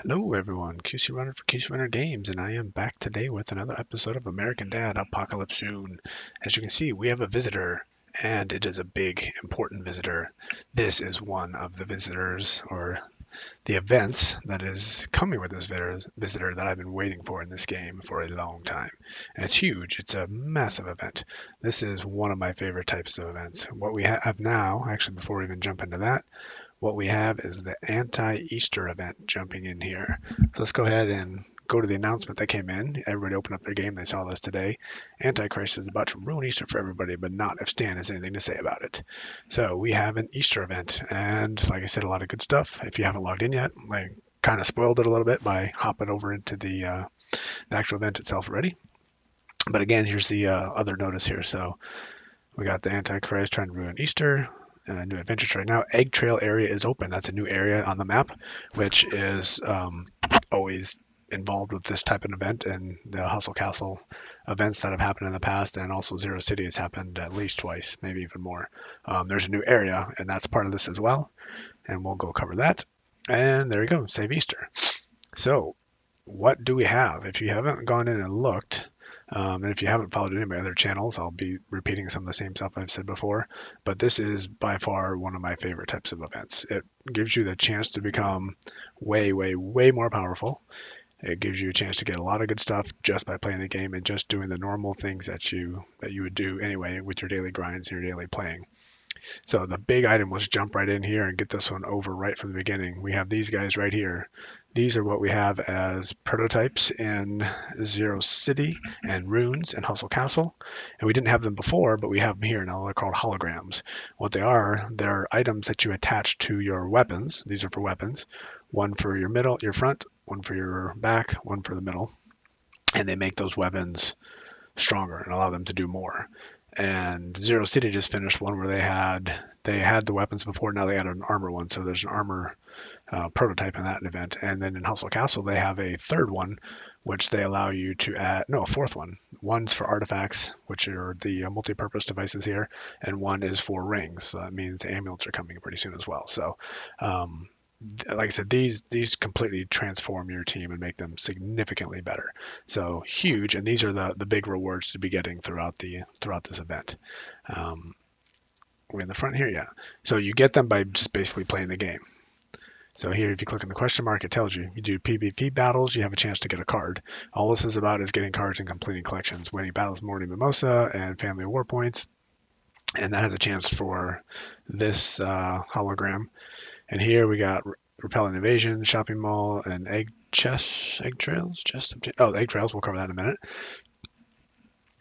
Hello everyone, QC Runner for QC Runner Games, and I am back today with another episode of American Dad Apocalypse Soon. As you can see, we have a visitor, and it is a big, important visitor. This is one of the visitors, or the events that is coming with this visitor that I've been waiting for in this game for a long time. And it's huge, it's a massive event. This is one of my favorite types of events. What we have now, actually before we even jump into that, what we have is the anti-Easter event jumping in here. So let's go ahead and go to the announcement that came in. Everybody opened up their game. They saw this today. Antichrist is about to ruin Easter for everybody, but not if Stan has anything to say about it. So we have an Easter event, and like I said, a lot of good stuff. If you haven't logged in yet, I kind of spoiled it a little bit by hopping over into the actual event itself already. But again, here's the other notice here. So we got the Antichrist trying to ruin Easter. New adventures right now. Egg Trail area is open. That's a new area on the map, which is always involved with this type of event and the Hustle Castle events that have happened in the past, and also Zero City has happened at least twice, maybe even more. There's a new area, and that's part of this as well, and we'll go cover that. And there you go, save Easter. So, what do we have? If you haven't gone in and looked, and if you haven't followed any of my other channels, I'll be repeating some of the same stuff I've said before. But this is by far one of my favorite types of events. It gives you the chance to become way, way, way more powerful. It gives you a chance to get a lot of good stuff just by playing the game and just doing the normal things that you would do anyway with your daily grinds and your daily playing. So the big item was jump right in here and get this one over right from the beginning. We have these guys right here. These are what we have as prototypes in Zero City and Runes and Hustle Castle. And we didn't have them before, but we have them here now. They're called holograms. What they are, they're items that you attach to your weapons. These are for weapons. One for your middle, your front, one for your back, one for the middle. And they make those weapons stronger and allow them to do more. And Zero City just finished one where they had the weapons before. Now they added an armor one, so there's an armor prototype in that event. And then in Hustle Castle they have a third one, which they allow you to add. No, a fourth one. One's for artifacts, which are the multi-purpose devices here, and one is for rings. So that means the amulets are coming pretty soon as well. So um, like I said, these completely transform your team and make them significantly better. So huge, and these are the big rewards to be getting throughout this event. Um, we're in the front here, yeah. So you get them by just basically playing the game. So here, if you click on the question mark, it tells you you do PvP battles, you have a chance to get a card. All this is about is getting cards and completing collections, winning battles, Morning Mimosa, and Family War Points, and that has a chance for this hologram. And here we got Repel and Invasion, Shopping Mall, and Egg Trails. The Egg Trails. We'll cover that in a minute.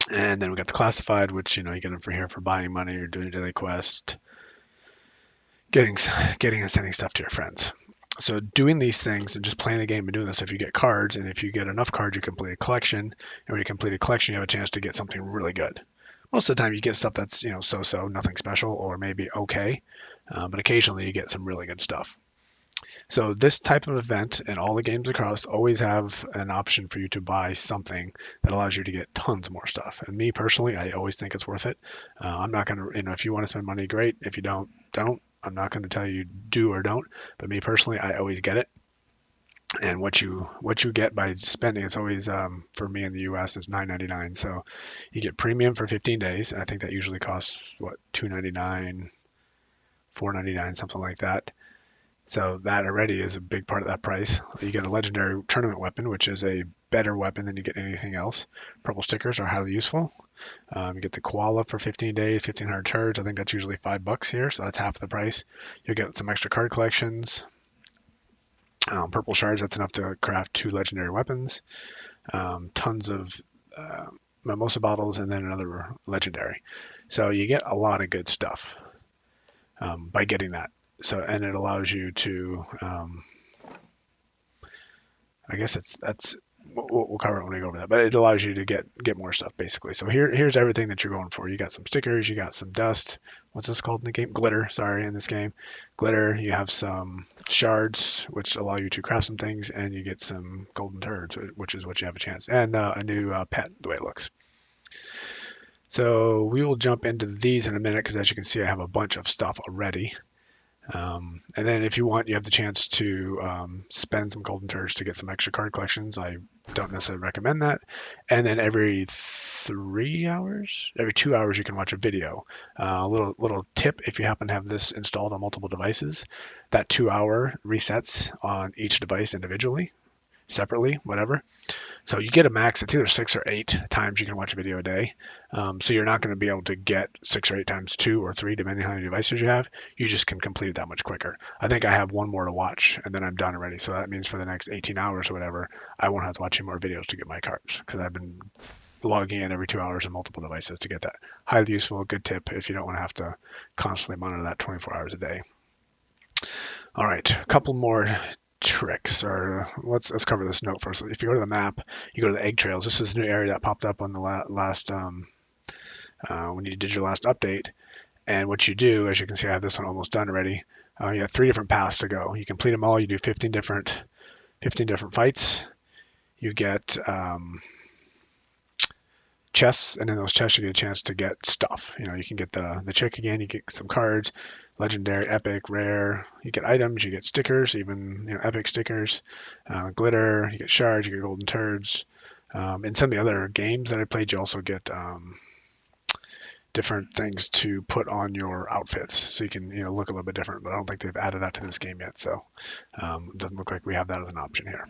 And then we got the Classified, which you get them for here for buying money or doing a daily quest, getting and sending stuff to your friends. So doing these things and just playing the game and doing this, if you get cards, and if you get enough cards, you complete a collection. And when you complete a collection, you have a chance to get something really good. Most of the time, you get stuff that's so-so, nothing special, or maybe okay. But occasionally, you get some really good stuff. So this type of event and all the games across always have an option for you to buy something that allows you to get tons more stuff. And me personally, I always think it's worth it. I'm not going to, if you want to spend money, great. If you don't, don't. I'm not going to tell you do or don't. But me personally, I always get it. And what you get by spending, it's always for me in the U.S. is $9.99. So you get premium for 15 days, and I think that usually costs what $2.99, $4.99, something like that. So that already is a big part of that price. You get a legendary tournament weapon, which is a better weapon than you get anything else. Purple stickers are highly useful. You get the koala for 15 days, 1,500 turds. I think that's usually $5 here, so that's half the price. You'll get some extra card collections. Purple shards, that's enough to craft 2 legendary weapons. Tons of mimosa bottles, and then another legendary. So you get a lot of good stuff by getting that. So, and it allows you to, I guess that's we'll cover it when we go over that, but it allows you to get more stuff basically. So here's everything that you're going for. You got some stickers, you got some dust. What's this called in the game? Glitter. Sorry, in this game, glitter. You have some shards, which allow you to craft some things, and you get some golden turds, which is what you have a chance, and a new pet, the way it looks. So we will jump into these in a minute because as you can see, I have a bunch of stuff already. And then if you want, you have the chance to spend some golden turds to get some extra card collections. I don't necessarily recommend that. And then every 3 hours, every 2 hours, you can watch a video. A little tip: if you happen to have this installed on multiple devices, that 2 hour resets on each device individually, separately, whatever. So you get a max. It's either 6 or 8 times you can watch a video a day. So you're not going to be able to get 6 or 8 times 2 or 3, depending on how many devices you have. You just can complete it that much quicker. I think I have one more to watch, and then I'm done already. So that means for the next 18 hours or whatever, I won't have to watch any more videos to get my cards because I've been logging in every 2 hours on multiple devices to get that. Highly useful, good tip if you don't want to have to constantly monitor that 24 hours a day. All right, a couple more tricks, or let's cover this note first. If you go to the map, you go to the egg trails. This is a new area that popped up on the last when you did your last update. And what you do, as you can see, I have this one almost done already. You have 3 different paths to go. You complete them all. You do 15 different fights. You get chests, and in those chests you get a chance to get stuff. You can get the chick again. You get some cards, legendary, epic, rare. You get items. You get stickers, even epic stickers, glitter. You get shards. You get golden turds. In some of the other games that I played, you also get different things to put on your outfits, so you can look a little bit different. But I don't think they've added that to this game yet, so it doesn't look like we have that as an option here.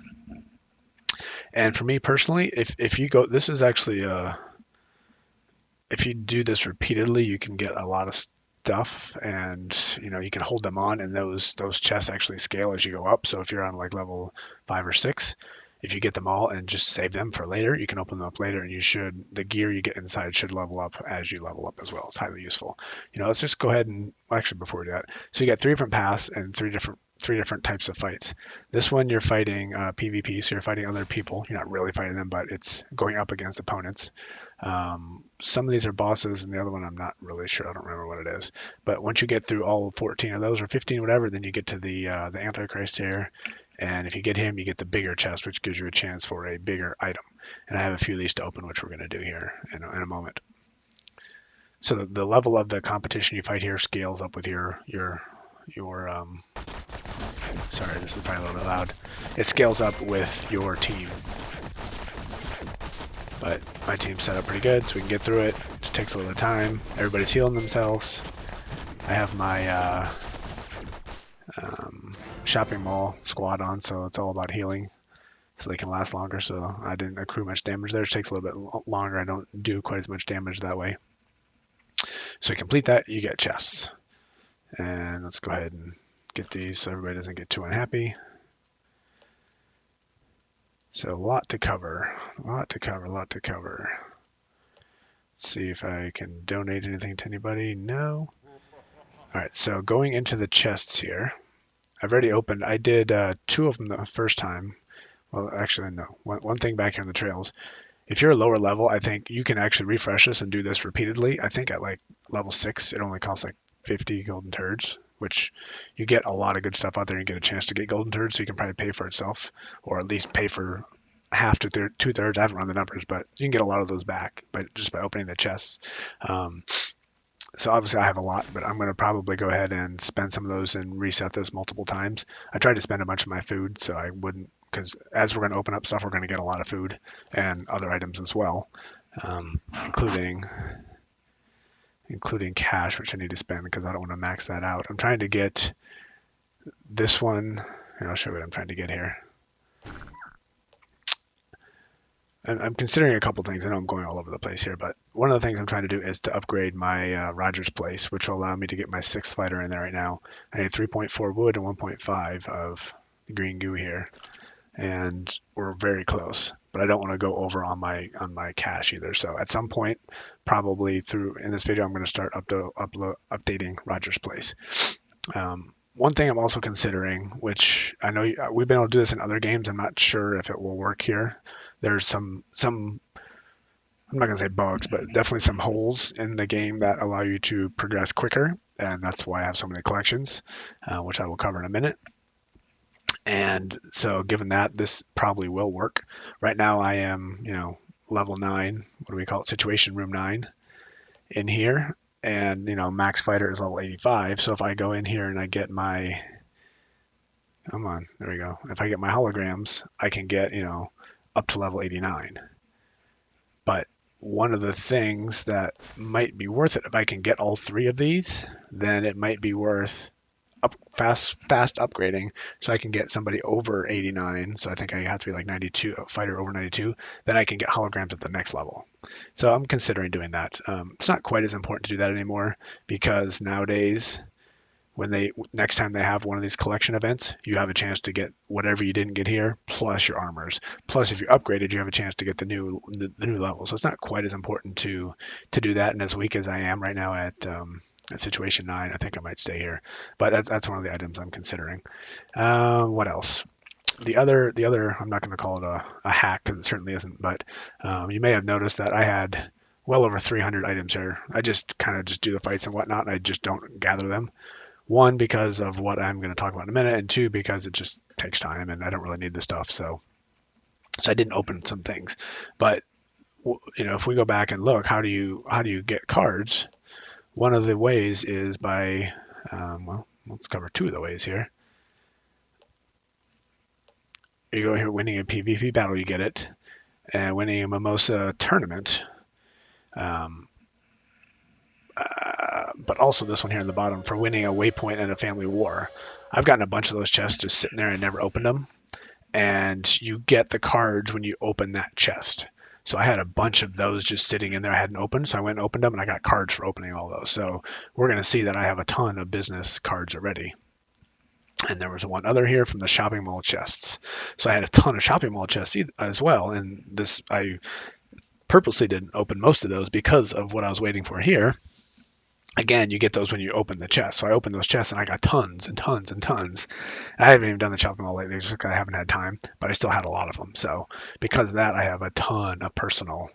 And for me personally, if you go, this is actually if you do this repeatedly, you can get a lot of stuff, and you can hold them on, and those chests actually scale as you go up. So if you're on like level 5 or 6, if you get them all and just save them for later, you can open them up later, and the gear you get inside should level up as you level up as well. It's highly useful. Let's just go ahead and actually, before we do that, so you got 3 different paths and three different types of fights. This one you're fighting PvP, so you're fighting other people. You're not really fighting them, but it's going up against opponents. Some of these are bosses, and the other one I'm not really sure. I don't remember what it is. But once you get through all 14 of those, or 15, whatever, then you get to the Antichrist here. And if you get him, you get the bigger chest, which gives you a chance for a bigger item. And I have a few of these to open, which we're going to do here in a moment. So the level of the competition you fight here scales up with your sorry, this is probably a little bit loud. It scales up with your team. But my team's set up pretty good, so we can get through it. Just takes a little time. Everybody's healing themselves. I have my shopping mall squad on, so it's all about healing, so they can last longer. So I didn't accrue much damage there. It takes a little bit longer. I don't do quite as much damage that way. So you complete that, you get chests. And let's go ahead and get these so everybody doesn't get too unhappy. So a lot to cover. Let's see if I can donate anything to anybody. No. All right, so going into the chests here, I've already opened. I did 2 of them the first time. Well, actually, no. One thing back here in the trails. If you're a lower level, I think you can actually refresh this and do this repeatedly. I think at like level 6, it only costs like 50 golden turds, which you get a lot of good stuff out there. You get a chance to get golden turds, so you can probably pay for itself, or at least pay for half to 2/3. I haven't run the numbers, but you can get a lot of those back just by opening the chests. So obviously I have a lot, but I'm going to probably go ahead and spend some of those and reset this multiple times. I tried to spend a bunch of my food, so I wouldn't, because as we're going to open up stuff, we're going to get a lot of food and other items as well, including cash, which I need to spend because I don't want to max that out. I'm trying to get this one, and I'll show you what I'm trying to get here. I'm considering a couple things. I know I'm going all over the place here, but one of the things I'm trying to do is to upgrade my Rogers place, which will allow me to get my 6th fighter in there right now. I need 3.4 wood and 1.5 of the green goo here, and we're very close. But I don't want to go over on my cache either. So at some point, probably in this video, I'm going to start updating Rogers place. One thing I'm also considering, which I know we've been able to do this in other games, I'm not sure if it will work here. There's some I'm not going to say bugs, but definitely some holes in the game that allow you to progress quicker, and that's why I have so many collections, which I will cover in a minute. And so given that, this probably will work. Right now I am, level 9, what do we call it, situation room 9 in here. and max fighter is level 85. So if I go in here and I get my, come on, there we go. If I get my holograms, I can get up to level 89. But one of the things that might be worth it, if I can get all three of these, then it might be worth fast upgrading, so I can get somebody over 89. So I think I have to be like 92, a fighter over 92. Then I can get holograms at the next level. So I'm considering doing that. It's not quite as important to do that anymore, because nowadays, next time they have one of these collection events, you have a chance to get whatever you didn't get here, plus your armors. Plus, if you upgraded, you have a chance to get the new level. So it's not quite as important to do that. And as weak as I am right now at situation 9, I think I might stay here. But that's one of the items I'm considering. What else? The other, I'm not going to call it a hack, because it certainly isn't. But you may have noticed that I had well over 300 items here. I just kind of just do the fights and whatnot, and I just don't gather them. One, because of what I'm going to talk about in a minute, and two, because it just takes time and I don't really need the stuff. So I didn't open some things. But if we go back and look, how do you get cards? One of the ways is by, well, let's cover two of the ways here. You go here, winning a PvP battle, you get it, and winning a Mimosa tournament. But also this one here in the bottom for winning a waypoint in a family war. I've gotten a bunch of those chests just sitting there and never opened them. And you get the cards when you open that chest. So I had a bunch of those just sitting in there I hadn't opened. So I went and opened them, and I got cards for opening all those. So we're going to see that I have a ton of business cards already. And there was one other here from the shopping mall chests. So I had a ton of shopping mall chests as well. And I purposely didn't open most of those because of what I was waiting for here. Again, you get those when you open the chest. So I opened those chests and I got tons and tons and tons. I haven't even done the shopping mall lately just because I haven't had time, but I still had a lot of them. So because of that, I have a ton of personal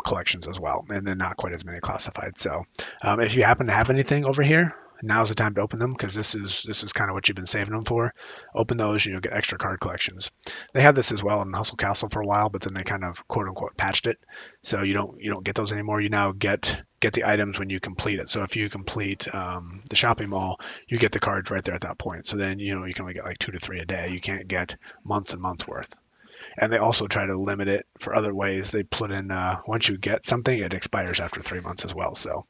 collections as well, and then not quite as many classified. So if you happen to have anything over here, now's the time to open them, because this is kind of what you've been saving them for. Open those, and you'll get extra card collections. They had this as well in Hustle Castle for a while, but then they kind of quote unquote patched it, so you don't get those anymore. You now get the items when you complete it. So if you complete the shopping mall, you get the cards right there at that point. So then you can only get like 2 to 3 a day. You can't get months and months worth. And they also try to limit it for other ways. They put in once you get something, it expires after 3 months as well. So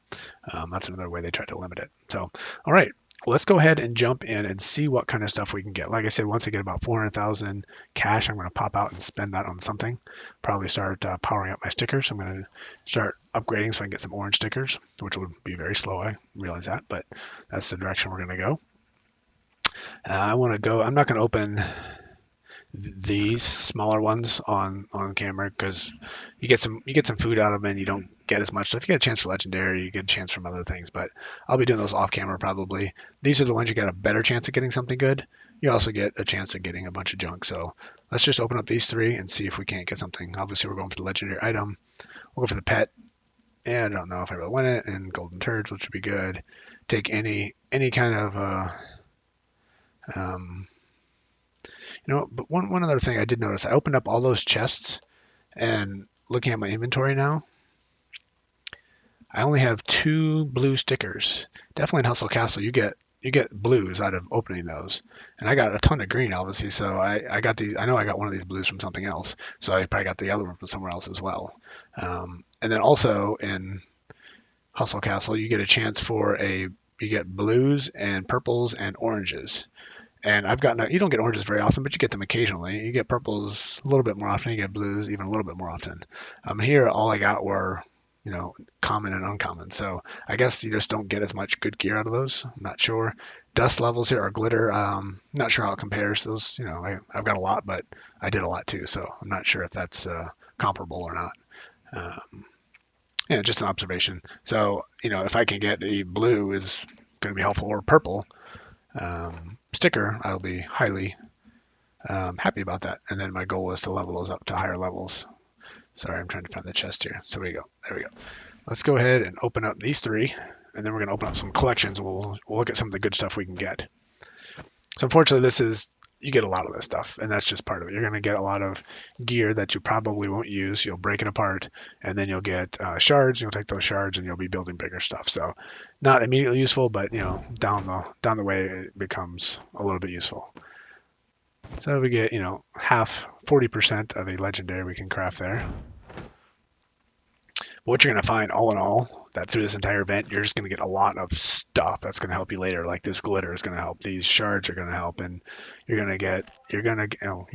that's another way they try to limit it. So, all right, well, let's go ahead and jump in and see what kind of stuff we can get. Like I said, once I get about 400,000 cash, I'm going to pop out and spend that on something. Probably start powering up my stickers. I'm going to start upgrading so I can get some orange stickers, which would be very slow. I realize that, but that's the direction we're going to go. I'm not going to open these smaller ones on camera, because you get some food out of them and you don't get as much stuff. You get a chance for legendary, you get a chance from other things, but I'll be doing those off camera probably. These are the ones you get a better chance of getting something good. You also get a chance of getting a bunch of junk. So let's just open up these three and see if we can't get something. Obviously we're going for the legendary item. We'll go for the pet, and I don't know if I really win it, and golden turds, which would be good. Take any kind of but one other thing I did notice, I opened up all those chests, and looking at my inventory now, I only have 2 blue stickers. Definitely in Hustle Castle, you get blues out of opening those, and I got a ton of green, obviously. So I got these. I know I got one of these blues from something else, so I probably got the other one from somewhere else as well. And then also in Hustle Castle, you get a chance for you get blues and purples and oranges. And you don't get oranges very often, but you get them occasionally. You get purples a little bit more often. You get blues even a little bit more often. Here, all I got were, common and uncommon. So I guess you just don't get as much good gear out of those. I'm not sure. Dust levels here are glitter. Not sure how it compares. Those, I've got a lot, but I did a lot too. So I'm not sure if that's comparable or not. Just an observation. So, if I can get a blue is going to be helpful, or purple, sticker, I'll be highly happy about that. And then my goal is to level those up to higher levels. Sorry, I'm trying to find the chest here. So there we go. Let's go ahead and open up these 3, and then we're going to open up some collections, and we'll look at some of the good stuff we can get. So unfortunately, this is you get a lot of this stuff, and that's just part of it. You're going to get a lot of gear that you probably won't use. You'll break it apart, and then you'll get shards. You'll take those shards, and you'll be building bigger stuff. So, not immediately useful, but down the way, it becomes a little bit useful. So we get 40% of a legendary we can craft there. What you're going to find all in all, that through this entire event, you're just going to get a lot of stuff that's going to help you later. Like this glitter is going to help. These shards are going to help. And you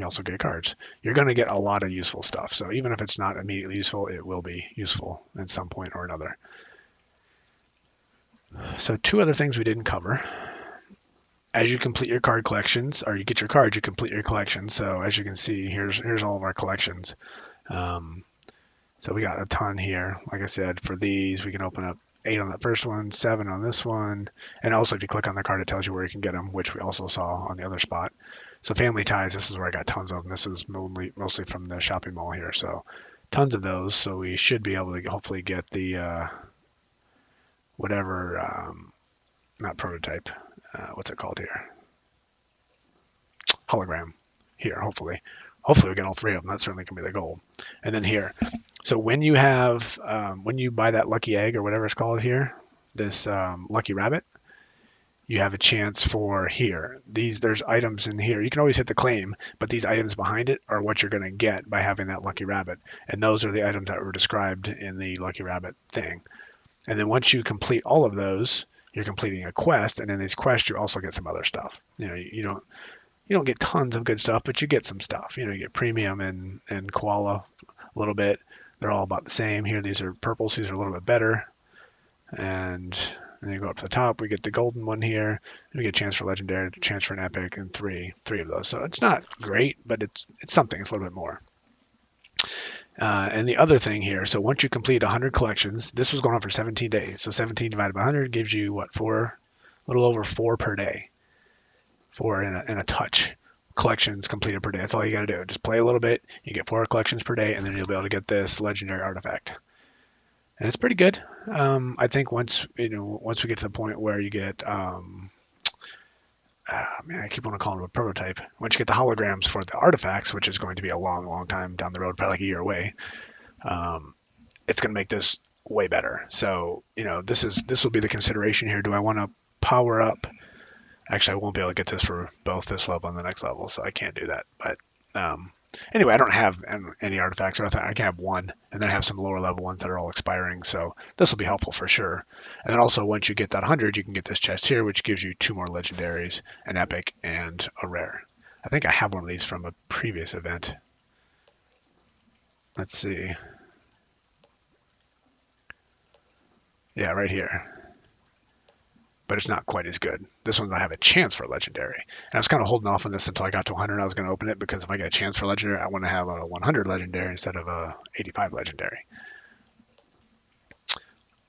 also get cards. You're going to get a lot of useful stuff. So even if it's not immediately useful, it will be useful at some point or another. So 2 other things we didn't cover. As you complete your card collections, or you get your cards, you complete your collection. So as you can see, here's all of our collections. So we got a ton here. Like I said, for these, we can open up 8 on that first one, 7 on this one. And also, if you click on the card, it tells you where you can get them, which we also saw on the other spot. So family ties, this is where I got tons of them. This is mostly from the shopping mall here. So tons of those. So we should be able to hopefully get the not prototype. What's it called here? Hologram here, hopefully. Hopefully we get all 3 of them. That certainly can be the goal. And then here. So when you buy that lucky egg or whatever it's called here, this lucky rabbit, you have a chance for here. There's items in here. You can always hit the claim, but these items behind it are what you're going to get by having that lucky rabbit. And those are the items that were described in the lucky rabbit thing. And then once you complete all of those, you're completing a quest. And in these quests, you also get some other stuff. You don't get tons of good stuff, but you get some stuff. You get premium and koala a little bit. They're all about the same. Here, these are purples. These are a little bit better. And then you go up to the top. We get the golden one here. And we get a chance for legendary, a chance for an epic, and three of those. So it's not great, but it's something. It's a little bit more. And the other thing here, so once you complete 100 collections, this was going on for 17 days. So 17 divided by 100 gives you, a little over 4 per day. 4 in a touch collections completed per day. That's all you got to do. Just play a little bit. You get 4 collections per day, and then you'll be able to get this legendary artifact. And it's pretty good. I think once we get to the point where you get, I keep wanting to call them a prototype. Once you get the holograms for the artifacts, which is going to be a long, long time down the road, probably like a year away, it's going to make this way better. So, this will be the consideration here. Do I want to power up? Actually, I won't be able to get this for both this level and the next level, so I can't do that. But anyway, I don't have any artifacts. I can have 1, and then I have some lower level ones that are all expiring. So this will be helpful for sure. And then also, once you get that 100, you can get this chest here, which gives you 2 more legendaries, an epic, and a rare. I think I have one of these from a previous event. Let's see. Yeah, right here. But it's not quite as good. This one I have a chance for legendary. And I was kind of holding off on this until I got to 100. I was going to open it because if I get a chance for legendary, I want to have a 100 legendary instead of a 85 legendary.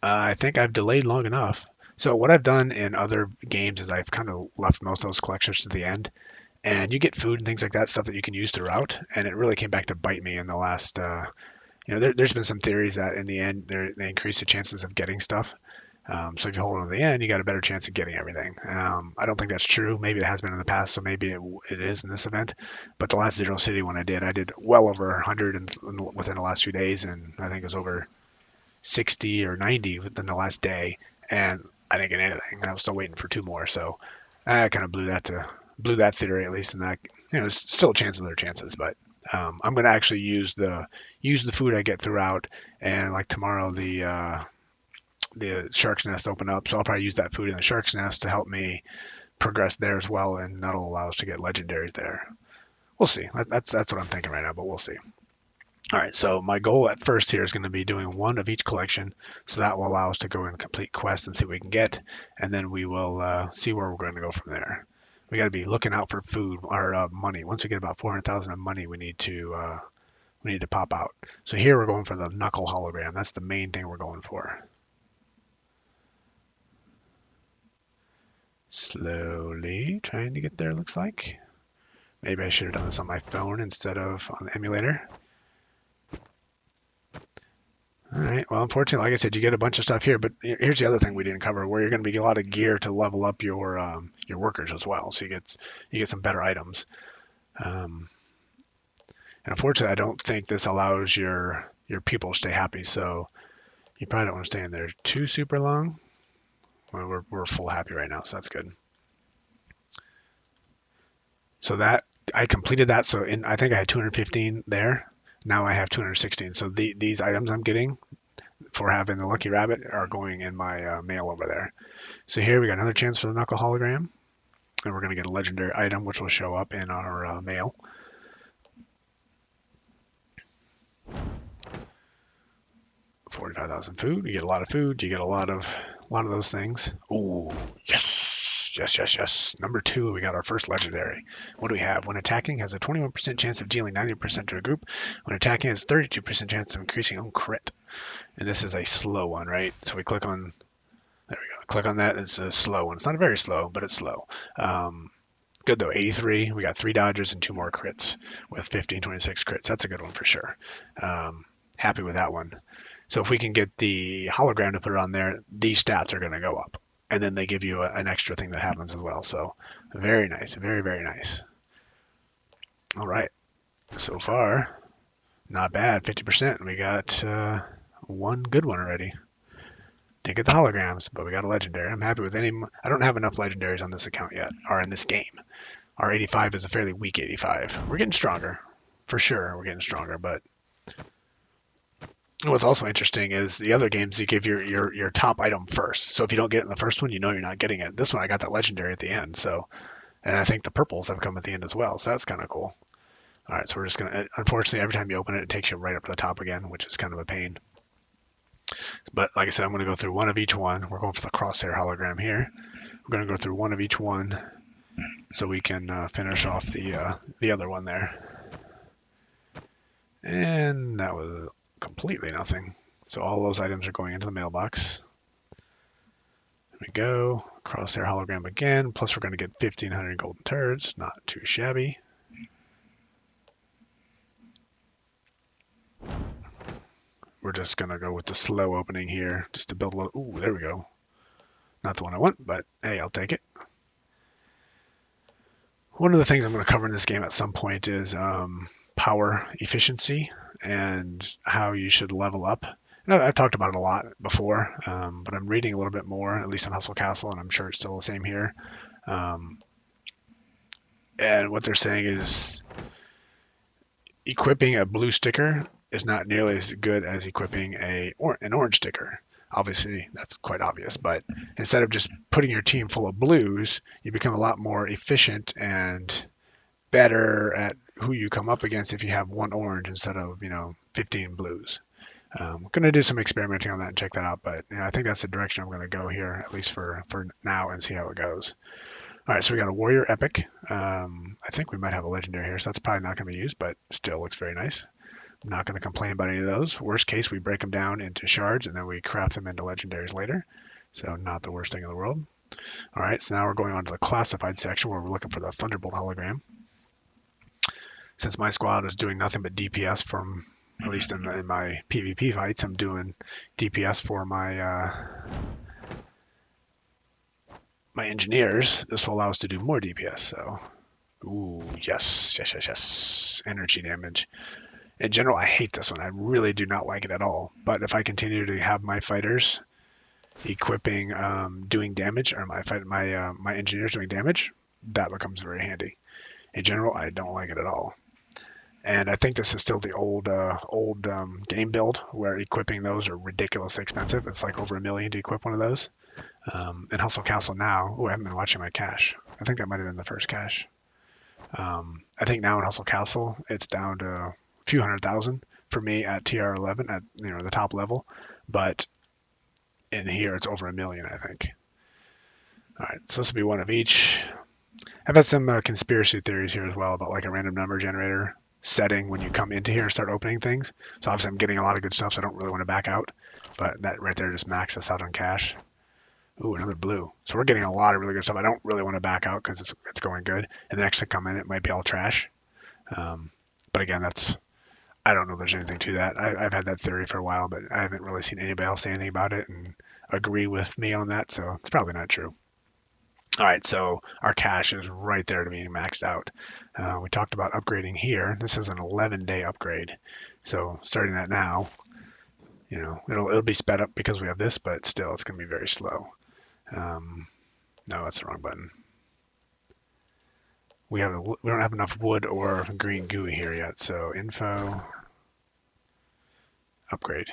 I think I've delayed long enough. So what I've done in other games is I've kind of left most of those collections to the end. And you get food and things like that, stuff that you can use throughout. And it really came back to bite me in the last, there's been some theories that in the end, they increase the chances of getting stuff. So if you hold on to the end, you got a better chance of getting everything. I don't think that's true. Maybe it has been in the past, so maybe it is in this event. But the last Zero City one I did well over 100 within the last few days, and I think it was over 60 or 90 within the last day, and I didn't get anything, and I was still waiting for 2 more. So I kind of blew that theory, at least, and that there's still chances there are chances, but I'm going to actually use the food I get throughout, and like tomorrow the shark's nest open up, so I'll probably use that food in the shark's nest to help me progress there as well, and that'll allow us to get legendaries there. We'll see. That's what I'm thinking right now, but we'll see. All right, so my goal at first here is going to be doing 1 of each collection, so that will allow us to go and complete quests and see what we can get, and then we will see where we're going to go from there. We got to be looking out for food or money. Once we get about 400,000 of money, we need to pop out. So here we're going for the knuckle hologram. That's the main thing we're going for. Slowly trying to get there, looks like. Maybe I should have done this on my phone instead of on the emulator. All right. Well, unfortunately, like I said, you get a bunch of stuff here, but here's the other thing we didn't cover, where you're going to be a lot of gear to level up your workers as well. So you get some better items. Um, and unfortunately, I don't think this allows your people to stay happy. So you probably don't want to stay in there too super long. Well, we're full happy right now, so that's good. So that I completed that. So I think I had 215 there. Now I have 216. So these items I'm getting for having the lucky rabbit are going in my mail over there. So here we got another chance for the knuckle hologram, and we're going to get a legendary item which will show up in our mail. 45,000 food. You get a lot of food. You get a lot of those things. Ooh, yes, yes, yes, yes. Number 2, we got our first legendary. What do we have? When attacking, has a 21% chance of dealing 90% to a group. When attacking, has 32% chance of increasing own crit. And this is a slow one, right? So we click on. There we go. Click on that. It's a slow one. It's not very slow, but it's slow. Good though, 83. We got 3 dodges and 2 more crits with 15, 26 crits. That's a good one for sure. Happy with that one. So if we can get the hologram to put it on there, these stats are going to go up. And then they give you an extra thing that happens as well. So very nice. Very, very nice. All right. So far, not bad. 50%. We got one good one already. Didn't get the holograms, but we got a legendary. I'm happy with any. I don't have enough legendaries on this account yet, or in this game. Our 85 is a fairly weak 85. We're getting stronger. For sure, we're getting stronger, but what's also interesting is the other games you give your top item first. So if you don't get it in the first one, you know you're not getting it. This one I got that legendary at the end. So, and I think the purples have come at the end as well. So that's kind of cool. All right, so we're just gonna. Unfortunately, every time you open it, it takes you right up to the top again, which is kind of a pain. But like I said, I'm gonna go through one of each one. We're going for the crosshair hologram here. We're gonna go through one of each one so we can finish off the other one there. And that was completely nothing. So all those items are going into the mailbox. There we go. Crosshair hologram again. Plus we're going to get 1,500 golden turds. Not too shabby. We're just going to go with the slow opening here just to build a little. Ooh, there we go. Not the one I want, but hey, I'll take it. One of the things I'm going to cover in this game at some point is power efficiency and how you should level up. I've talked about it a lot before, but I'm reading a little bit more, at least on Hustle Castle, and I'm sure it's still the same here. And what they're saying is equipping a blue sticker is not nearly as good as equipping an orange sticker. Obviously, that's quite obvious, but instead of just putting your team full of blues, you become a lot more efficient and better at who you come up against if you have one orange instead of 15 blues. I'm going to do some experimenting on that and check that out, but I think that's the direction I'm going to go here, at least for now, and see how it goes. All right, so we got a warrior epic. I think we might have a legendary here, so that's probably not going to be used, but still looks very nice. I'm not going to complain about any of those. Worst case, we break them down into shards and then we craft them into legendaries later. So not the worst thing in the world. All right, so now we're going on to the classified section where we're looking for the Thunderbolt hologram. Since my squad is doing nothing but DPS from, at least in my PvP fights, I'm doing DPS for my my engineers. This will allow us to do more DPS. So, ooh, yes, yes, yes, yes. Energy damage. In general, I hate this one. I really do not like it at all. But if I continue to have my fighters equipping doing damage, or my engineers doing damage, that becomes very handy. In general, I don't like it at all. And I think this is still the old game build where equipping those are ridiculously expensive. It's like over $1 million to equip one of those. In Hustle Castle now, I haven't been watching my cache. I think that might have been the first cache. I think now in Hustle Castle, it's down to a few $100,000 for me at TR11 at the top level, but in here it's over $1 million, I think. All right, so this will be one of each. I've had some conspiracy theories here as well about like a random number generator setting when you come into here and start opening things. So obviously I'm getting a lot of good stuff, so I don't really want to back out, but that right there just maxes us out on cash. Ooh, another blue. So we're getting a lot of really good stuff. I don't really want to back out because it's going good. And the next to come in, it might be all trash. But again, I don't know if there's anything to that. I've had that theory for a while, but I haven't really seen anybody else say anything about it and agree with me on that, so it's probably not true. All right, so our cash is right there to being maxed out. We talked about upgrading here. This is an 11-day upgrade, so starting that now, it'll be sped up because we have this, but still it's going to be very slow. No, that's the wrong button. We don't have enough wood or green GUI here yet, so info, upgrade.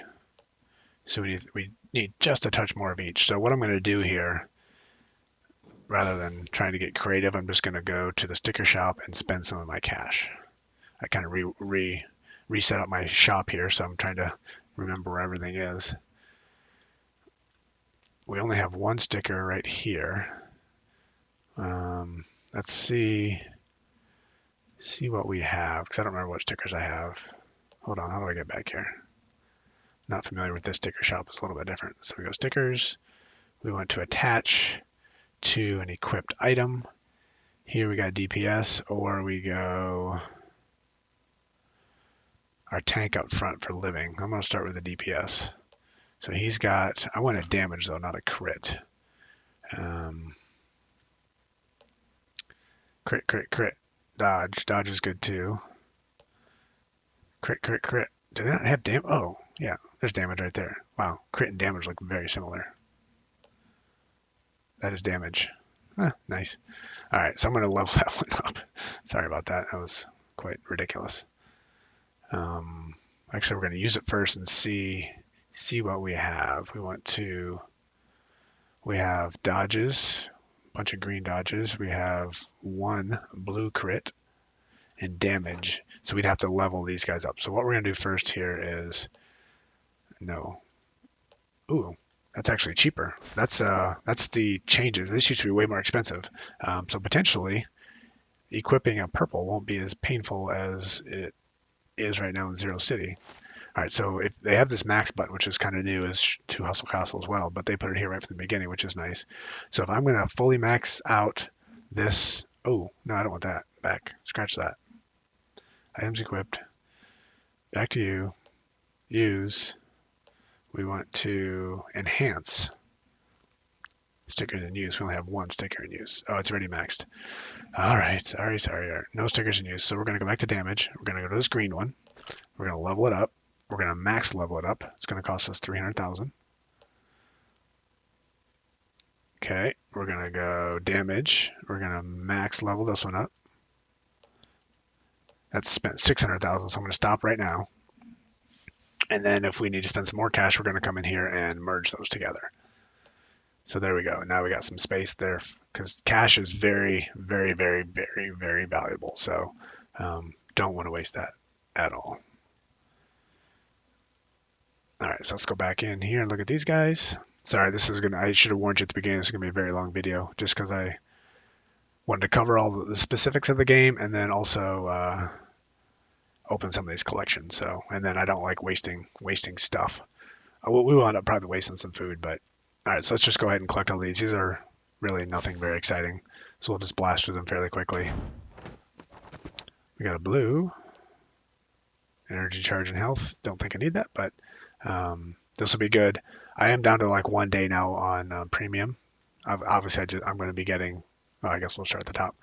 So we need just a touch more of each. So what I'm going to do here, rather than trying to get creative, I'm just going to go to the sticker shop and spend some of my cash. I kind of reset up my shop here, so I'm trying to remember where everything is. We only have one sticker right here. Let's see what we have, because I don't remember what stickers I have. Hold on, how do I get back here? Not familiar with this sticker shop. It's a little bit different. So we go stickers. We want to attach to an equipped item. Here we got DPS, or we go our tank up front for living. I'm going to start with the DPS. So he's got, I want a damage though, not a crit. Crit, crit, crit. Dodge. Dodge is good too. Crit, crit, crit. Do they not have damage? Oh, yeah. There's damage right there. Wow. Crit and damage look very similar. That is damage. Nice. All right, so I'm going to level that one up. Sorry about that. That was quite ridiculous. Actually, we're going to use it first and see what we have. We have dodges, a bunch of green dodges. We have one blue crit and damage. So we'd have to level these guys up. So what we're going to do first here is, no. Ooh, that's actually cheaper. That's the changes. This used to be way more expensive. So potentially equipping a purple won't be as painful as it is right now in Zero City. All right, so if they have this max button, which is kind of new, is to Hustle Castle as well, but they put it here right from the beginning, which is nice. So if I'm going to fully max out this, oh, no, I don't want that. Back, scratch that. Items equipped. Back to you. Use. We want to enhance stickers in use. We only have one sticker in use. Oh, it's already maxed. All right, sorry. No stickers in use. So we're going to go back to damage. We're going to go to this green one. We're going to level it up. We're going to max level it up. It's going to cost us 300,000. Okay, we're going to go damage. We're going to max level this one up. That's spent 600,000, so I'm going to stop right now. And then if we need to spend some more cash, we're going to come in here and merge those together. So there we go. Now we got some space there because cash is very, very, very, very, very valuable. So don't want to waste that at all. All right, so let's go back in here and look at these guys. Sorry, I should have warned you at the beginning. This is gonna be a very long video, just because I wanted to cover all the specifics of the game and then also open some of these collections. So, and then I don't like wasting stuff. We wound up probably wasting some food, but all right. So let's just go ahead and collect all these. These are really nothing very exciting, so we'll just blast through them fairly quickly. We got a blue. Energy, charge, and health. Don't think I need that, but this will be good. I am down to like 1 day now on premium. Obviously, I'm going to be getting. Well, I guess we'll start at the top.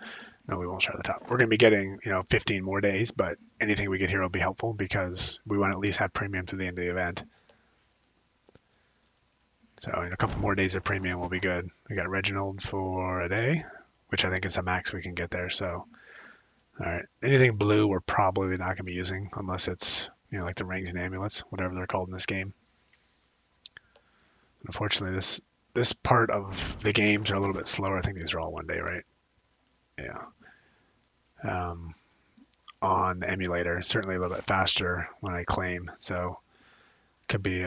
No, we won't start at the top. We're going to be getting 15 more days, but anything we get here will be helpful because we want to at least have premium to the end of the event. So in a couple more days of premium will be good. We got Reginald for a day, which I think is the max we can get there. So. All right. Anything blue we're probably not going to be using unless it's, like the rings and amulets, whatever they're called in this game. Unfortunately, this part of the games are a little bit slower. I think these are all 1 day, right? Yeah. On the emulator, certainly a little bit faster when I claim. So could be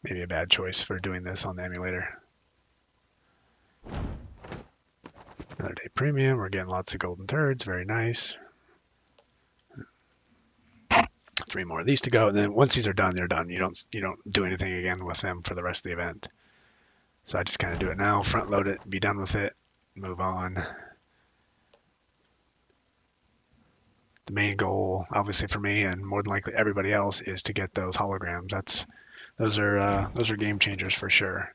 maybe a bad choice for doing this on the emulator. Another day premium. We're getting lots of golden turds. Very nice. 3 more of these to go, and then once these are done, they're done. You don't do anything again with them for the rest of the event. So I just kind of do it now, front load it, be done with it, move on. The main goal, obviously for me and more than likely everybody else, is to get those holograms. Those are game changers for sure.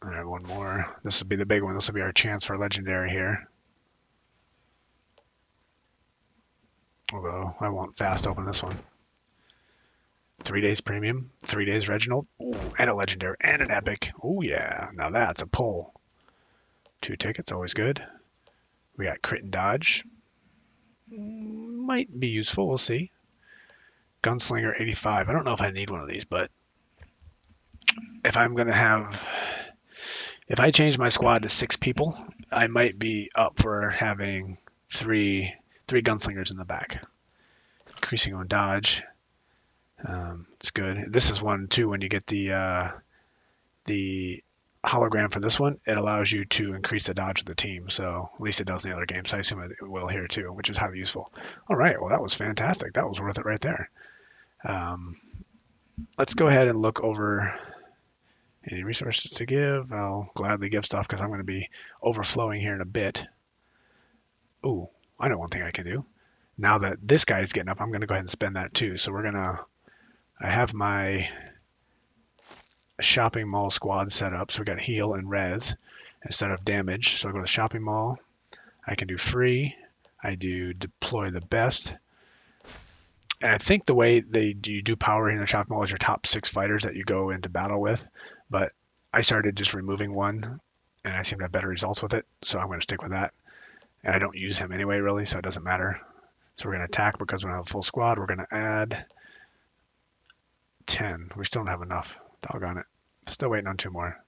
All right, one more. This will be the big one. This will be our chance for legendary here. Although I won't fast open this one. 3 days premium, 3 days Reginald, ooh, and a legendary and an epic. Oh yeah, now that's a pull. 2 tickets, always good. We got crit and dodge. Might be useful, we'll see. Gunslinger 85. I don't know if I need one of these, but if I'm gonna have, if I change my squad to 6 people, I might be up for having three gunslingers in the back. Increasing on dodge. It's good. This is one too. When you get the hologram for this one, it allows you to increase the dodge of the team. So at least it does in the other games. So I assume it will here too, which is highly useful. All right. Well, that was fantastic. That was worth it right there. Let's go ahead and look over any resources to give. I'll gladly give stuff because I'm going to be overflowing here in a bit. Ooh, I know one thing I can do. Now that this guy is getting up, I'm going to go ahead and spend that too. So I have my shopping mall squad set up. So we got heal and res instead of damage. So I go to the shopping mall. I can do free. I do deploy the best. And I think the way you do power in the shopping mall is your top 6 fighters that you go into battle with. But I started just removing one, and I seem to have better results with it. So I'm going to stick with that. And I don't use him anyway, really, so it doesn't matter. So we're going to attack because we don't have a full squad. We're going to add 10. We still don't have enough. Doggone it. Still waiting on 2 more.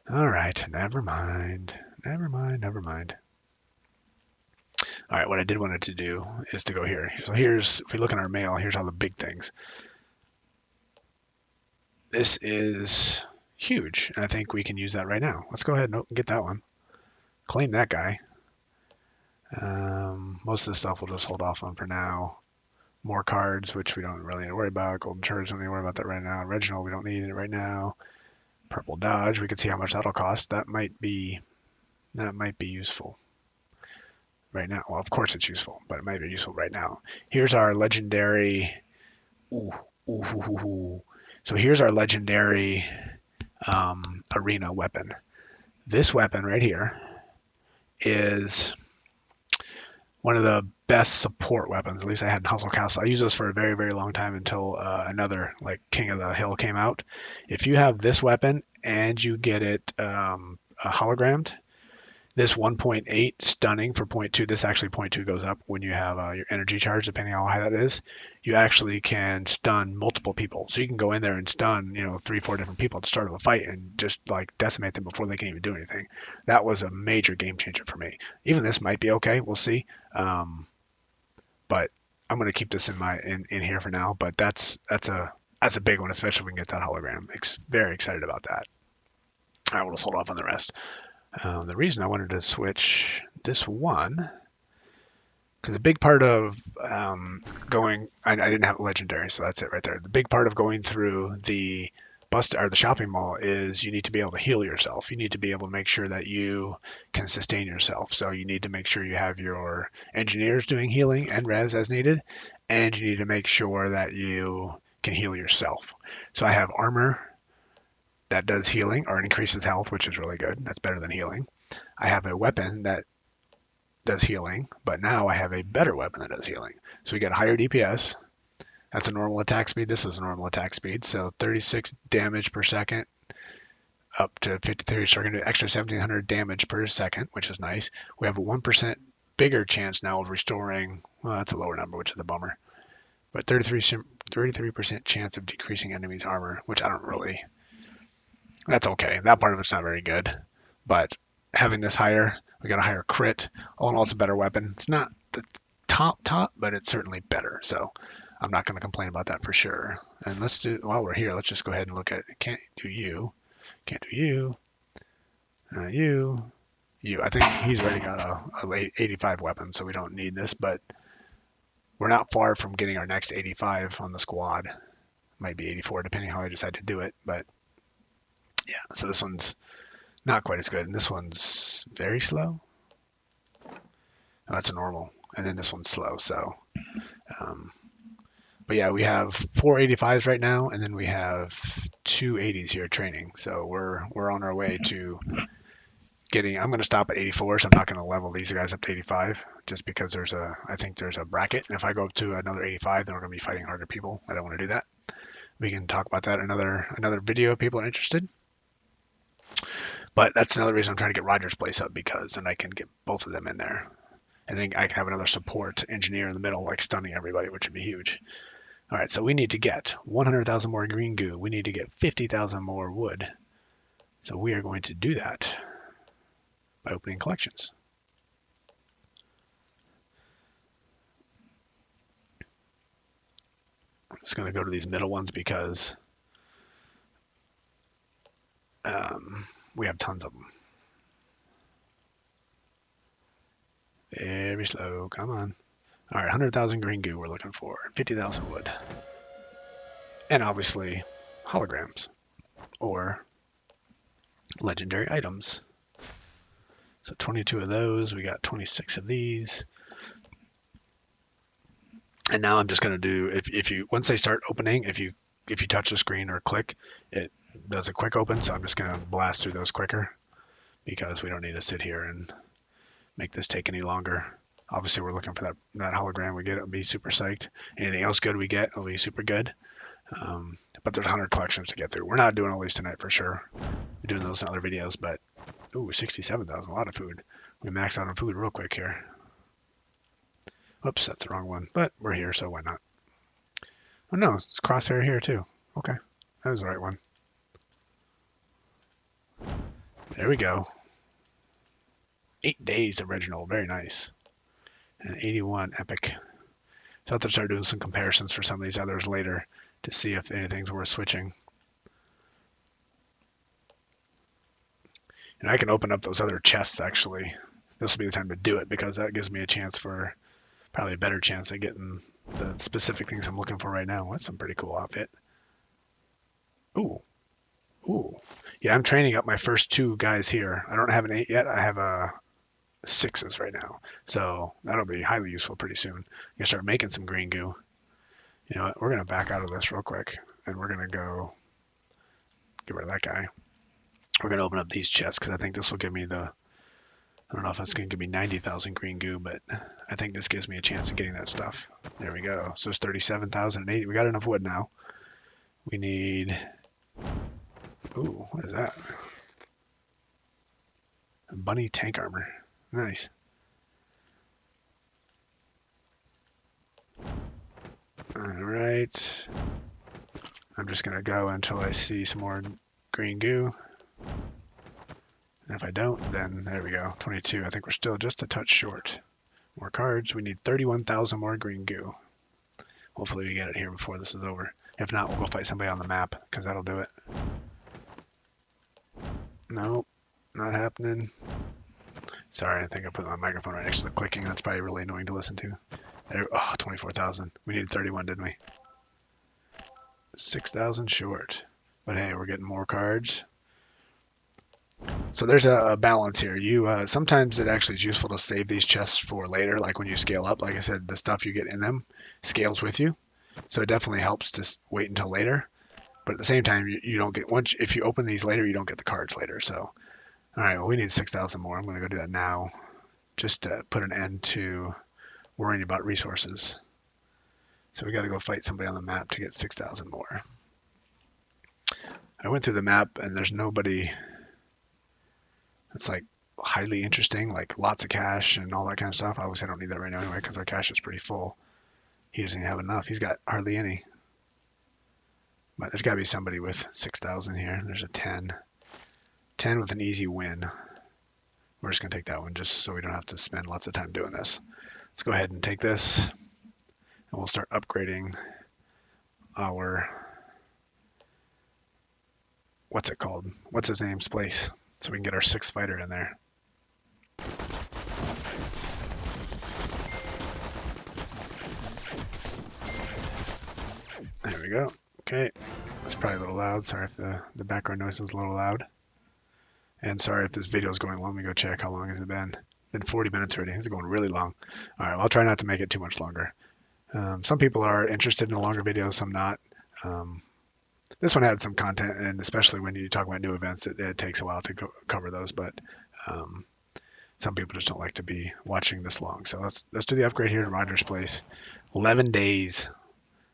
All right, never mind. Never mind. All right, what I did wanted to do is to go here. So here's, if we look in our mail, here's all the big things. This is huge, and I think we can use that right now. Let's go ahead and get that one. Claim that guy. Most of the stuff we'll just hold off on for now. More cards, which we don't really need to worry about. Golden Turds, don't need to worry about that right now. Reginald, we don't need it right now. Purple Dodge, we can see how much that'll cost. That might be useful right now. Well, of course it's useful, but it might be useful right now. Here's our legendary. So here's our legendary arena weapon. This weapon right here is one of the best support weapons. At least I had in Hustle Castle. I used those for a very, very long time until another, like, King of the Hill came out. If you have this weapon and you get it hologrammed, this 1.8 stunning for 0.2. This actually 0.2 goes up when you have your energy charge, depending on how high that is. You actually can stun multiple people. So you can go in there and stun, 3, 4 different people at the start of a fight and just like decimate them before they can even do anything. That was a major game changer for me. Even this might be okay. We'll see. But I'm going to keep this in here for now. But that's a big one, especially if we can get that hologram. Very excited about that. I will just hold off on the rest. The reason I wanted to switch this one, because a big part of going, I didn't have a legendary, so that's it right there. The big part of going through the the shopping mall is you need to be able to heal yourself. You need to be able to make sure that you can sustain yourself. So you need to make sure you have your engineers doing healing and res as needed, and you need to make sure that you can heal yourself. So I have armor that does healing or increases health, which is really good. That's better than healing. I have a weapon that does healing, but now I have a better weapon that does healing. So we get higher DPS. That's a normal attack speed. This is a normal attack speed. So 36 damage per second up to 53. So we're going to do extra 1700 damage per second, which is nice. We have a 1% bigger chance now of restoring, well, that's a lower number, which is a bummer. But 33% chance of decreasing enemies' armor, which I don't really... That's okay. That part of it's not very good. But having this higher, we got a higher crit. All in all, it's a better weapon. It's not the top, but it's certainly better. So I'm not going to complain about that for sure. And while we're here, let's just go ahead and look at, can't do you. You. I think he's already got a 85 weapon, so we don't need this. But we're not far from getting our next 85 on the squad. Might be 84, depending how I decide to do it. But yeah, so this one's not quite as good, and this one's very slow. Oh, that's a normal. and then this one's slow. So, um, but yeah, we have 485s right now, and then we have 280s here training. So we're on our way to getting. I'm going to stop at 84, so I'm not going to level these guys up to 85, just because I think there's a bracket, and if I go up to another 85, then we're going to be fighting harder people. I don't want to do that. We can talk about that in another video if people are interested. But that's another reason I'm trying to get Roger's place up, because then I can get both of them in there. And then I can have another support engineer in the middle, like stunning everybody, which would be huge. All right, so we need to get 100,000 more green goo. We need to get 50,000 more wood. So we are going to do that by opening collections. I'm just going to go to these middle ones because we have tons of them. Very slow. Come on. All right, 100,000 green goo we're looking for. 50,000 wood. And obviously holograms or legendary items. So 22 of those. We got 26 of these. And now I'm just going to do, if you, once they start opening, if you touch the screen or click, it does a quick open. So I'm just going to blast through those quicker because we don't need to sit here and make this take any longer. Obviously, we're looking for that hologram we get. It'll be super psyched. Anything else good we get, it'll be super good. But there's 100 collections to get through. We're not doing all these tonight for sure. We're doing those in other videos, but ooh, 67,000, a lot of food. We maxed out on food real quick here. Whoops, that's the wrong one, but we're here, so why not? Oh no, it's crosshair here too. Okay, that was the right one. There we go. 8 days original, very nice. And 81 epic. So I have to start doing some comparisons for some of these others later to see if anything's worth switching. And I can open up those other chests actually. This will be the time to do it because that gives me a chance for, probably a better chance at getting the specific things I'm looking for right now. That's some pretty cool outfit. Ooh. Ooh. Yeah, I'm training up my first 2 guys here. I don't have an 8 yet. I have a 6s right now. So that'll be highly useful pretty soon. I'm gonna start making some green goo. You know what? We're gonna back out of this real quick and we're gonna go get rid of that guy. We're gonna open up these chests because I think this will give me I don't know if it's gonna give me 90,000 green goo, but I think this gives me a chance of getting that stuff. There we go. So it's 37,080. We got enough wood now. We need, ooh, what is that? Bunny tank armor. Nice. All right. I'm just going to go until I see some more green goo. And if I don't, then there we go. 22. I think we're still just a touch short. More cards. We need 31,000 more green goo. Hopefully we get it here before this is over. If not, we'll go fight somebody on the map because that'll do it. Nope, not happening. Sorry, I think I put my microphone right next to the clicking. That's probably really annoying to listen to. There, oh, 24,000. We needed 31, didn't we? 6,000 short. But hey, we're getting more cards. So there's a balance here. Sometimes it actually is useful to save these chests for later, like when you scale up. Like I said, the stuff you get in them scales with you. So it definitely helps to wait until later. But at the same time, you don't get, if you open these later, you don't get the cards later. So, all right, well, we need 6,000 more. I'm going to go do that now just to put an end to worrying about resources. So we got to go fight somebody on the map to get 6,000 more. I went through the map and there's nobody that's like highly interesting, like lots of cash and all that kind of stuff. Obviously, I don't need that right now anyway because our cash is pretty full. He doesn't even have enough. He's got hardly any. But there's got to be somebody with 6,000 here. There's a 10. 10 with an easy win. We're just going to take that one just so we don't have to spend lots of time doing this. Let's go ahead and take this. And we'll start upgrading our, what's it called? What's his name's place? So we can get our 6th fighter in there. There we go. Okay. That's probably a little loud. Sorry if the background noise is a little loud. And sorry if this video is going long. Let me go check how long has it been. been 40 minutes already. It's going really long. All right, well, I'll try not to make it too much longer. Some people are interested in a longer video, some not. Um, this one had some content, and especially when you talk about new events, it takes a while to cover those. But um, some people just don't like to be watching this long. So let's do the upgrade here to Rogers Place. 11 days,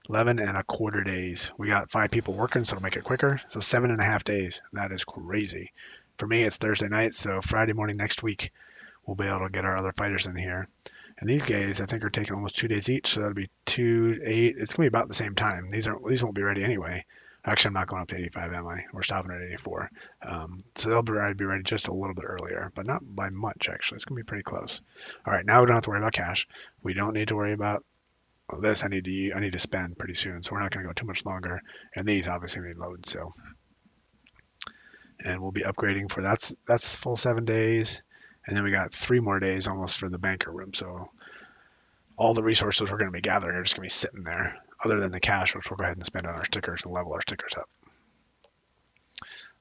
11 and a quarter days. We got 5 people working, so it'll make it quicker. So 7.5 days. That is crazy. For me, it's Thursday night, so Friday morning next week, we'll be able to get our other fighters in here. And these guys, I think, are taking almost 2 days each, so that'll be 2, 8. It's gonna be about the same time. These won't be ready anyway. Actually, I'm not going up to 85, am I? We're stopping at 84. So they'll be ready just a little bit earlier, but not by much, actually. It's gonna be pretty close. All right, now we don't have to worry about cash. We don't need to worry about this. I need to spend pretty soon, so we're not gonna go too much longer. And these obviously need load, so. And we'll be upgrading for that's full 7 days. And then we got 3 more days almost for the banker room. So all the resources we're going to be gathering are just going to be sitting there, other than the cash, which we'll go ahead and spend on our stickers and level our stickers up.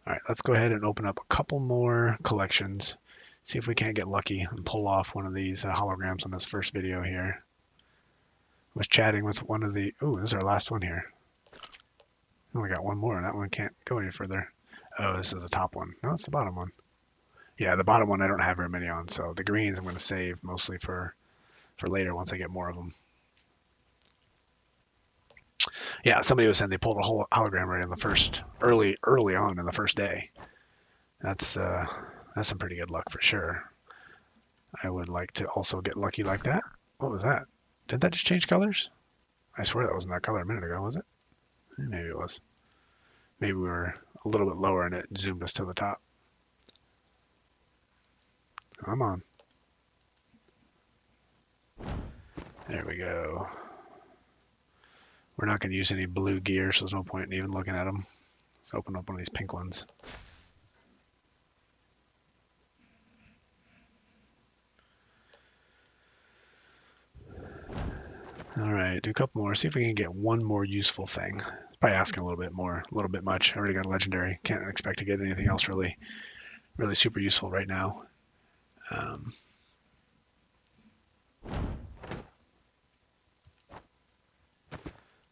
All right, let's go ahead and open up a couple more collections. See if we can't get lucky and pull off one of these holograms on this first video here. I was chatting with one of the... Oh, this is our last one here. Oh, we got one more. That one can't go any further. Oh, this is the top one. No, it's the bottom one. Yeah, the bottom one I don't have very many on, so the greens I'm going to save mostly for later once I get more of them. Yeah, somebody was saying they pulled a whole hologram right in the first, early on in the first day. That's some pretty good luck for sure. I would like to also get lucky like that. What was that? Did that just change colors? I swear that wasn't that color a minute ago, was it? Maybe it was. Maybe we were a little bit lower and it zoomed us to the top. Come on. There we go. We're not going to use any blue gear, so there's no point in even looking at them. Let's open up one of these pink ones. All right, do a couple more. See if we can get one more useful thing. Probably asking a little bit more, a little bit much. I already got a legendary. Can't expect to get anything else really super useful right now.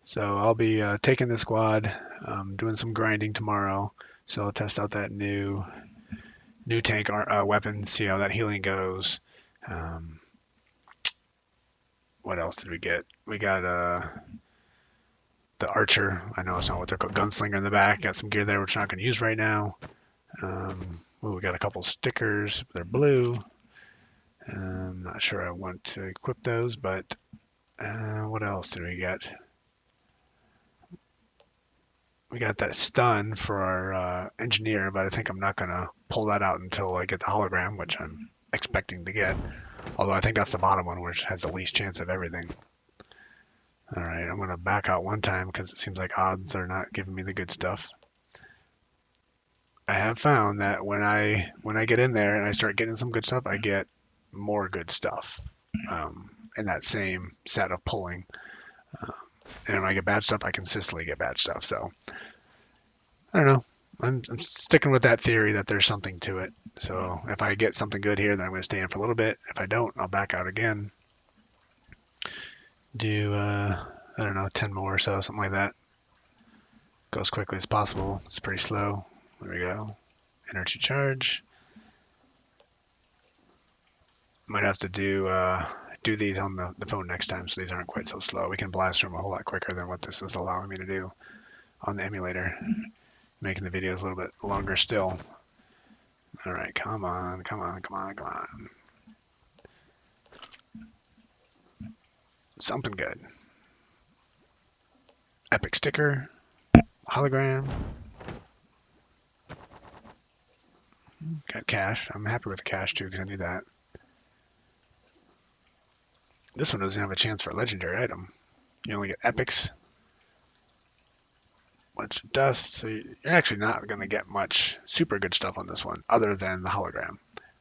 So I'll be taking the squad, doing some grinding tomorrow. So I'll test out that new tank weapon, see how that healing goes. What else did we get? We got the archer. I know it's not what they're called. Gunslinger in the back. Got some gear there which I'm not going to use right now. We got a couple stickers. They're blue. I'm not sure I want to equip those, but what else did we get? We got that stun for our engineer, but I think I'm not going to pull that out until I get the hologram, which I'm expecting to get. Although I think that's the bottom one, which has the least chance of everything. All right, I'm going to back out one time because it seems like odds are not giving me the good stuff. I have found that when I get in there and I start getting some good stuff, I get more good stuff in that same set of pulling. And when I get bad stuff, I consistently get bad stuff. So I don't know. I'm sticking with that theory that there's something to it. So if I get something good here, then I'm going to stay in for a little bit. If I don't, I'll back out again. Do, I don't know, 10 more or so, something like that. Go as quickly as possible. It's pretty slow. There we go. Energy charge. Might have to do these on the phone next time, so these aren't quite so slow. We can blast through them a whole lot quicker than what this is allowing me to do on the emulator, making the videos a little bit longer still. All right, come on. Something good. Epic sticker, hologram. Got cash. I'm happy with the cash too because I need that. This one doesn't have a chance for a legendary item. You only get epics. Bunch of dust. So you're actually not going to get much super good stuff on this one other than the hologram.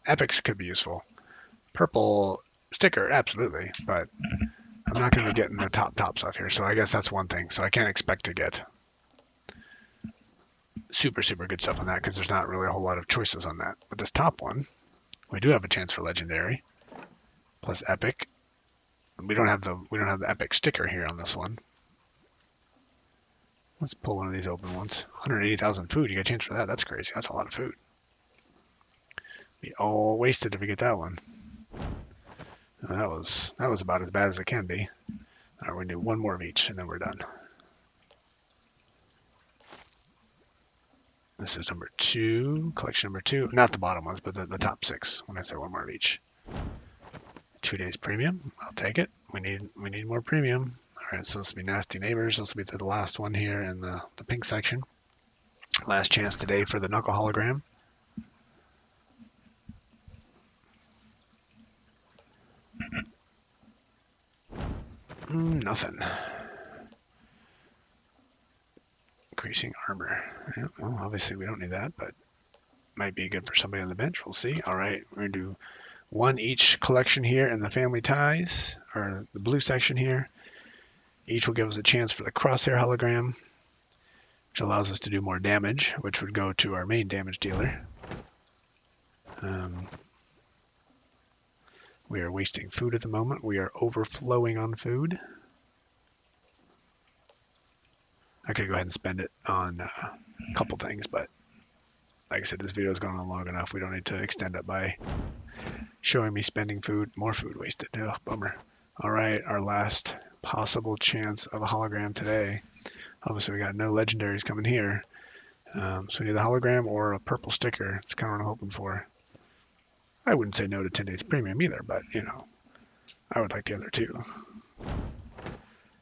Epics could be useful. Purple sticker, absolutely, but I'm not going to be getting the top stuff here, so I guess that's one thing. So I can't expect to get super good stuff on that because there's not really a whole lot of choices on that. But this top one, we do have a chance for legendary. plus epic. We don't have the epic sticker here on this one. Let's pull one of these open ones. 180,000 food. You got a chance for that? That's crazy. That's a lot of food. Be all wasted if we get that one. That was about as bad as it can be. All right, we're gonna do one more of each, and then we're done. This is number 2, collection number 2. Not the bottom ones, but the top 6. When I say one more of each. 2 days premium. I'll take it. We need more premium. All right, so this will be Nasty Neighbors. This will be the last one here in the pink section. Last chance today for the Knuckle Hologram. Nothing. Increasing armor. Yeah, well, obviously we don't need that, but might be good for somebody on the bench. We'll see. All right, we're going to do one each collection here in the family ties, or the blue section here. Each will give us a chance for the crosshair hologram, which allows us to do more damage, which would go to our main damage dealer. We are wasting food at the moment. We are overflowing on food. I could go ahead and spend it on a couple things, but like I said, this video has gone on long enough. We don't need to extend it by showing me spending food. More food wasted. Ugh, bummer. All right, our last possible chance of a hologram today. Obviously, we got no legendaries coming here. So we need the hologram or a purple sticker. That's kind of what I'm hoping for. I wouldn't say no to 10 days premium either, but, you know, I would like the other two.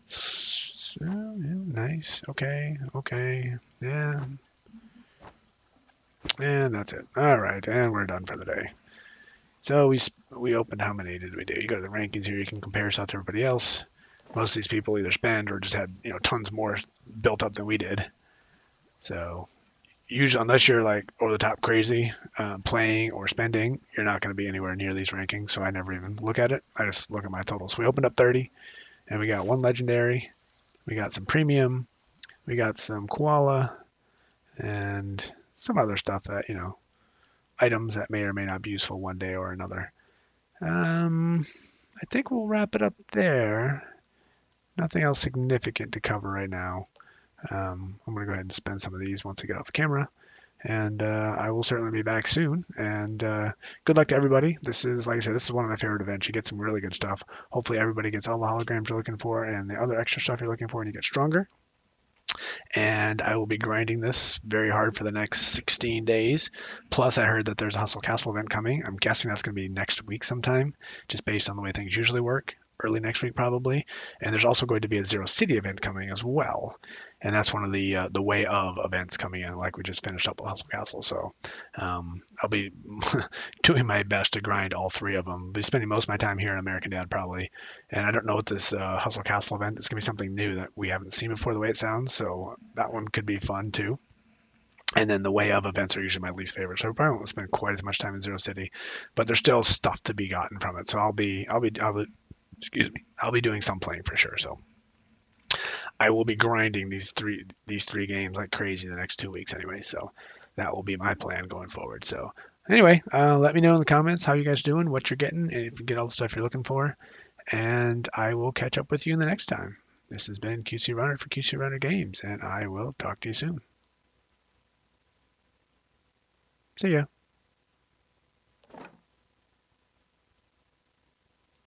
So, yeah, nice. Okay. Yeah. And that's it. All right, and we're done for the day. So we opened, how many did we do? You go to the rankings here, you can compare yourself to everybody else. Most of these people either spend or just had, you know, tons more built up than we did. So usually, unless you're like over the top crazy playing or spending, you're not going to be anywhere near these rankings. So I never even look at it. I just look at my totals. We opened up 30, and we got one legendary, we got some premium, we got some koala, and some other stuff that, you know, items that may or may not be useful one day or another. I think we'll wrap it up there. Nothing else significant to cover right now. I'm going to go ahead and spend some of these once I get off the camera. And I will certainly be back soon. And good luck to everybody. This is, like I said, this is one of my favorite events. You get some really good stuff. Hopefully everybody gets all the holograms you're looking for and the other extra stuff you're looking for, and you get stronger. And I will be grinding this very hard for the next 16 days. Plus, I heard that there's a Hustle Castle event coming. I'm guessing that's going to be next week sometime, just based on the way things usually work. Early next week, probably. And there's also going to be a Zero City event coming as well. And that's one of the way of events coming in, like we just finished up with Hustle Castle. So I'll be doing my best to grind all three of them. I'll be spending most of my time here in American Dad, probably. And I don't know what this Hustle Castle event is. Going to be something new that we haven't seen before, the way it sounds. So that one could be fun too. And then the way of events are usually my least favorite, so I probably won't spend quite as much time in Zero City, but there's still stuff to be gotten from it. So I'll be doing some playing for sure. So I will be grinding these three games like crazy the next 2 weeks anyway. So that will be my plan going forward. So anyway, let me know in the comments how you guys doing, what you're getting, and if you get all the stuff you're looking for. And I will catch up with you in the next time. This has been QC Runner for QC Runner Games, and I will talk to you soon. See ya.